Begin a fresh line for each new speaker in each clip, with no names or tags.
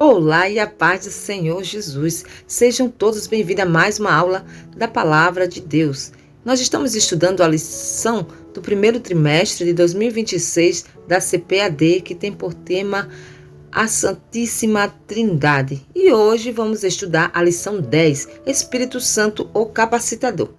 Olá e a paz do Senhor Jesus. Sejam todos bem-vindos a mais uma aula da Palavra de Deus. Nós estamos estudando a lição do primeiro trimestre de 2026 da CPAD, que tem por tema a Santíssima Trindade. E hoje vamos estudar a lição 10, Espírito Santo, o Capacitador.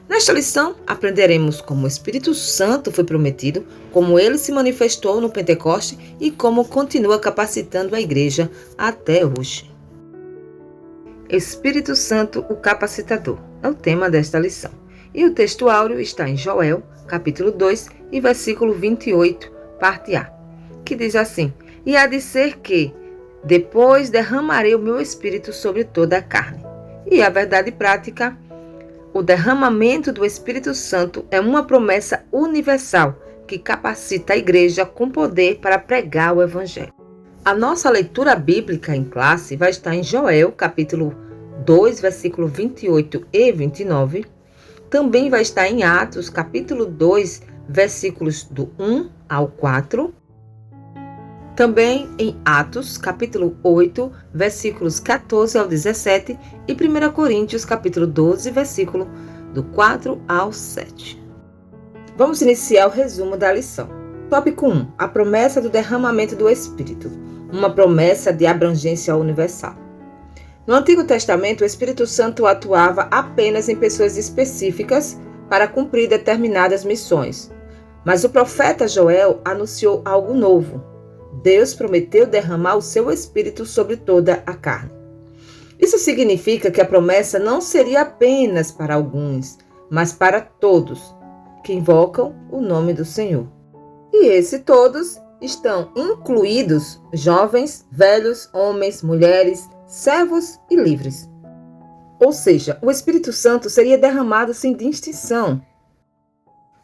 Nesta lição, aprenderemos como o Espírito Santo foi prometido, como ele se manifestou no Pentecoste e como continua capacitando a igreja até hoje. Espírito Santo, o Capacitador, é o tema desta lição. E o texto áureo está em Joel, capítulo 2, e versículo 28, parte A, que diz assim: E há de ser que, depois derramarei o meu Espírito sobre toda a carne. E a verdade prática: o derramamento do Espírito Santo é uma promessa universal que capacita a igreja com poder para pregar o Evangelho. A nossa leitura bíblica em classe vai estar em Joel, capítulo 2, versículo 28 e 29. Também vai estar em Atos, capítulo 2, versículos do 1 ao 4. Também em Atos, capítulo 8, versículos 14 ao 17 e 1 Coríntios, capítulo 12, versículo do 4 ao 7. Vamos iniciar o resumo da lição. Tópico 1. A promessa do derramamento do Espírito. Uma promessa de abrangência universal. No Antigo Testamento, o Espírito Santo atuava apenas em pessoas específicas para cumprir determinadas missões. Mas o profeta Joel anunciou algo novo. Deus prometeu derramar o seu Espírito sobre toda a carne. Isso significa que a promessa não seria apenas para alguns, mas para todos que invocam o nome do Senhor. E esses todos estão incluídos jovens, velhos, homens, mulheres, servos e livres. Ou seja, o Espírito Santo seria derramado sem distinção.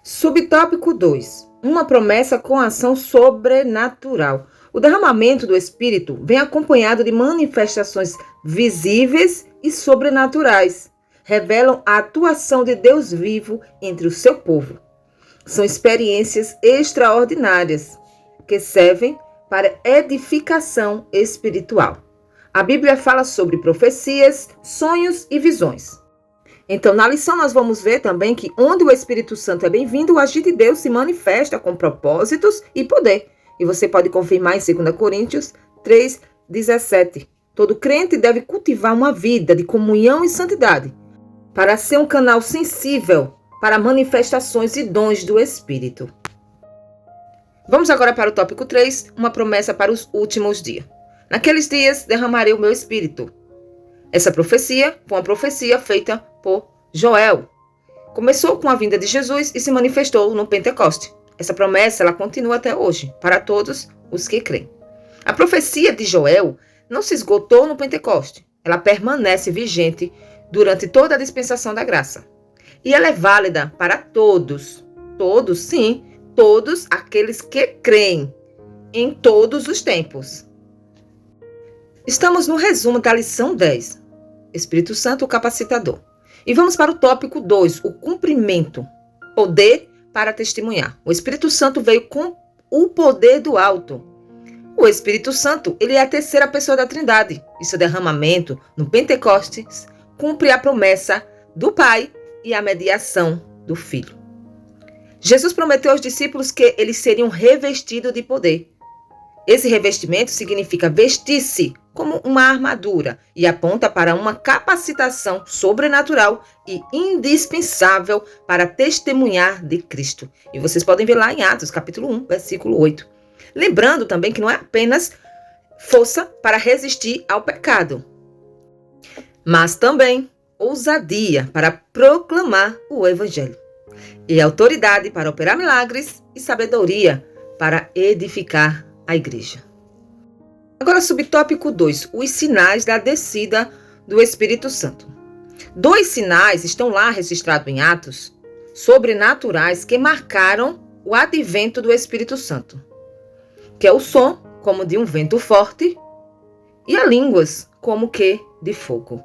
Subtópico 2. Uma promessa com ação sobrenatural. O derramamento do Espírito vem acompanhado de manifestações visíveis e sobrenaturais. Revelam a atuação de Deus vivo entre o seu povo. São experiências extraordinárias que servem para edificação espiritual. A Bíblia fala sobre profecias, sonhos e visões. Então, na lição nós vamos ver também que onde o Espírito Santo é bem-vindo, o agir de Deus se manifesta com propósitos e poder. E você pode confirmar em 2 Coríntios 3, 17. Todo crente deve cultivar uma vida de comunhão e santidade, para ser um canal sensível para manifestações e dons do Espírito. Vamos agora para o tópico 3, uma promessa para os últimos dias. Naqueles dias derramarei o meu Espírito. Essa profecia foi uma profecia feita por Joel. Começou com a vinda de Jesus e se manifestou no Pentecoste. Essa promessa ela continua até hoje, para todos os que creem. A profecia de Joel não se esgotou no Pentecoste. Ela permanece vigente durante toda a dispensação da graça. E ela é válida para todos. Todos, sim, todos aqueles que creem em todos os tempos. Estamos no resumo da lição 10. Espírito Santo, o Capacitador. E vamos para o tópico 2, o cumprimento. Poder para testemunhar. O Espírito Santo veio com o poder do alto. O Espírito Santo, ele é a terceira pessoa da Trindade. E seu derramamento no Pentecostes cumpre a promessa do Pai e a mediação do Filho. Jesus prometeu aos discípulos que eles seriam revestidos de poder. Esse revestimento significa vestir-se como uma armadura e aponta para uma capacitação sobrenatural e indispensável para testemunhar de Cristo. E vocês podem ver lá em Atos, capítulo 1, versículo 8. Lembrando também que não é apenas força para resistir ao pecado, mas também ousadia para proclamar o Evangelho, e autoridade para operar milagres e sabedoria para edificar a igreja. Agora, subtópico 2, os sinais da descida do Espírito Santo. 2 sinais estão lá registrados em Atos, sobrenaturais, que marcaram o advento do Espírito Santo, que é o som, como de um vento forte, e a línguas, como que de fogo.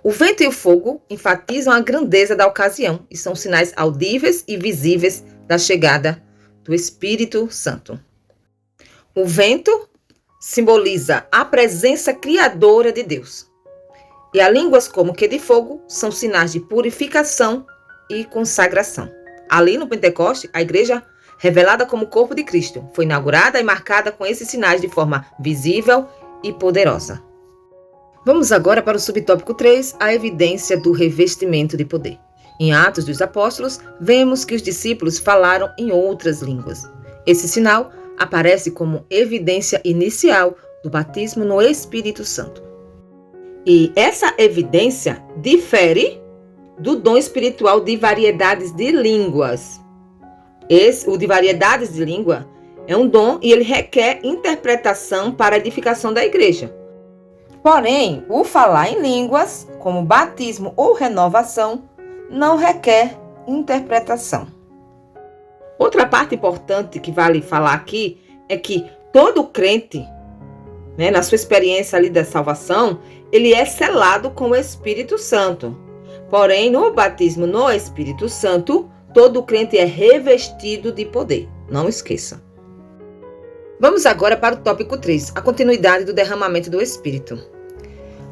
O vento e o fogo enfatizam a grandeza da ocasião e são sinais audíveis e visíveis da chegada do Espírito Santo. O vento simboliza a presença criadora de Deus. E as línguas como que de fogo são sinais de purificação e consagração. Ali no Pentecoste, a igreja, revelada como corpo de Cristo, foi inaugurada e marcada com esses sinais de forma visível e poderosa. Vamos agora para o subtópico 3, a evidência do revestimento de poder. Em Atos dos Apóstolos, vemos que os discípulos falaram em outras línguas. Esse sinal aparece como evidência inicial do batismo no Espírito Santo. E essa evidência difere do dom espiritual de variedades de línguas. O de variedades de língua é um dom e ele requer interpretação para a edificação da igreja. Porém, o falar em línguas, como batismo ou renovação, não requer interpretação. Outra parte importante que vale falar aqui é que todo crente, na sua experiência ali da salvação, ele é selado com o Espírito Santo. Porém, no batismo no Espírito Santo, todo crente é revestido de poder. Não esqueça. Vamos agora para o tópico 3, a continuidade do derramamento do Espírito.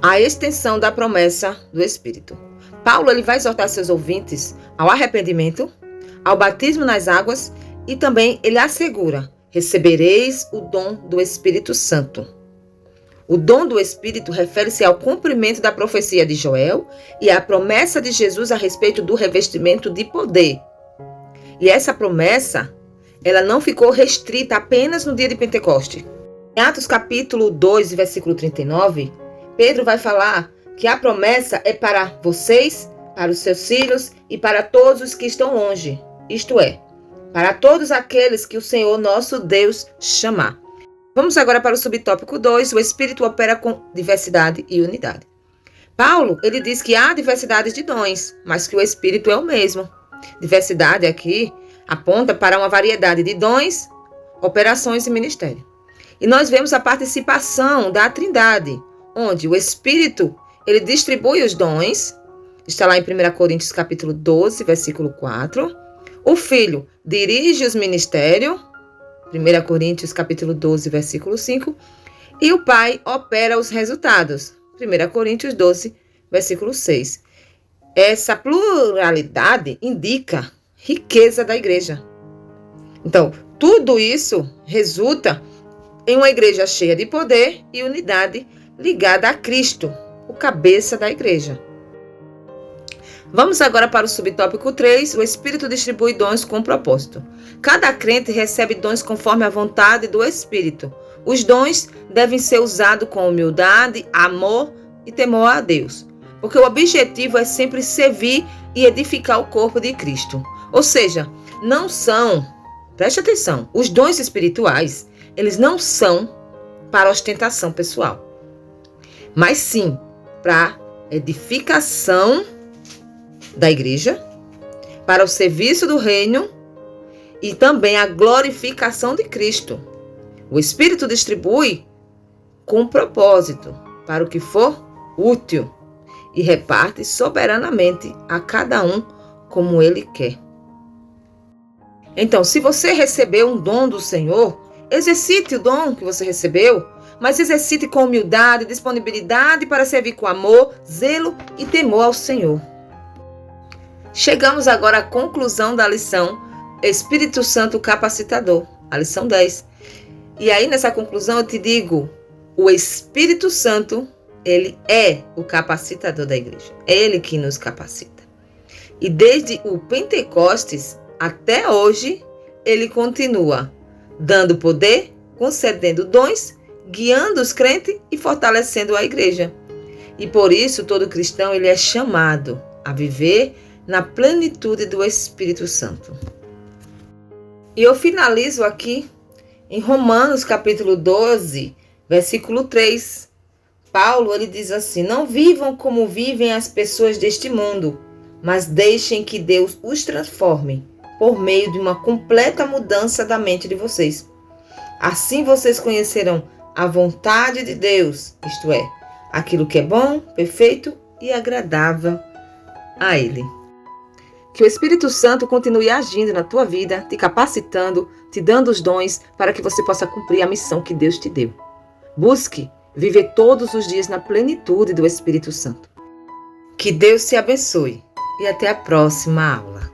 A extensão da promessa do Espírito. Paulo ele vai exortar seus ouvintes ao arrependimento, ao batismo nas águas e também ele assegura: recebereis o dom do Espírito Santo. O dom do Espírito refere-se ao cumprimento da profecia de Joel e à promessa de Jesus a respeito do revestimento de poder. E essa promessa, ela não ficou restrita apenas no dia de Pentecoste. Em Atos capítulo 2, versículo 39, Pedro vai falar que a promessa é para vocês, para os seus filhos e para todos os que estão longe. Isto é, para todos aqueles que o Senhor nosso Deus chamar. Vamos agora para o subtópico 2, o Espírito opera com diversidade e unidade. Paulo, ele diz que há diversidades de dons, mas que o Espírito é o mesmo. Diversidade aqui aponta para uma variedade de dons, operações e ministério. E nós vemos a participação da Trindade, onde o Espírito, ele distribui os dons, está lá em 1 Coríntios capítulo 12, versículo 4. O Filho dirige os ministérios, 1 Coríntios capítulo 12, versículo 5. E o Pai opera os resultados, 1 Coríntios 12, versículo 6. Essa pluralidade indica riqueza da igreja. Então, tudo isso resulta em uma igreja cheia de poder e unidade ligada a Cristo, o cabeça da igreja. Vamos agora para o subtópico 3, o Espírito distribui dons com propósito. Cada crente recebe dons conforme a vontade do Espírito. Os dons devem ser usados com humildade, amor e temor a Deus, porque o objetivo é sempre servir e edificar o corpo de Cristo. Ou seja, não são, preste atenção, os dons espirituais, eles não são para ostentação pessoal, mas sim para edificação da igreja, para o serviço do reino e também a glorificação de Cristo. O Espírito distribui com propósito para o que for útil e reparte soberanamente a cada um como ele quer. Então, se você recebeu um dom do Senhor, exercite o dom que você recebeu, mas exercite com humildade, disponibilidade para servir com amor, zelo e temor ao Senhor. Chegamos agora à conclusão da lição Espírito Santo Capacitador, a lição 10. E aí nessa conclusão eu te digo, o Espírito Santo, ele é o capacitador da igreja, é ele que nos capacita. E desde o Pentecostes até hoje, ele continua dando poder, concedendo dons, guiando os crentes e fortalecendo a igreja. E por isso todo cristão ele é chamado a viver na plenitude do Espírito Santo. E eu finalizo aqui em Romanos capítulo 12, versículo 3. Paulo ele diz assim: não vivam como vivem as pessoas deste mundo, mas deixem que Deus os transforme por meio de uma completa mudança da mente de vocês. Assim vocês conhecerão a vontade de Deus, isto é, aquilo que é bom, perfeito e agradável a Ele. Que o Espírito Santo continue agindo na tua vida, te capacitando, te dando os dons para que você possa cumprir a missão que Deus te deu. Busque viver todos os dias na plenitude do Espírito Santo. Que Deus te abençoe e até a próxima aula,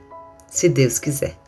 se Deus quiser.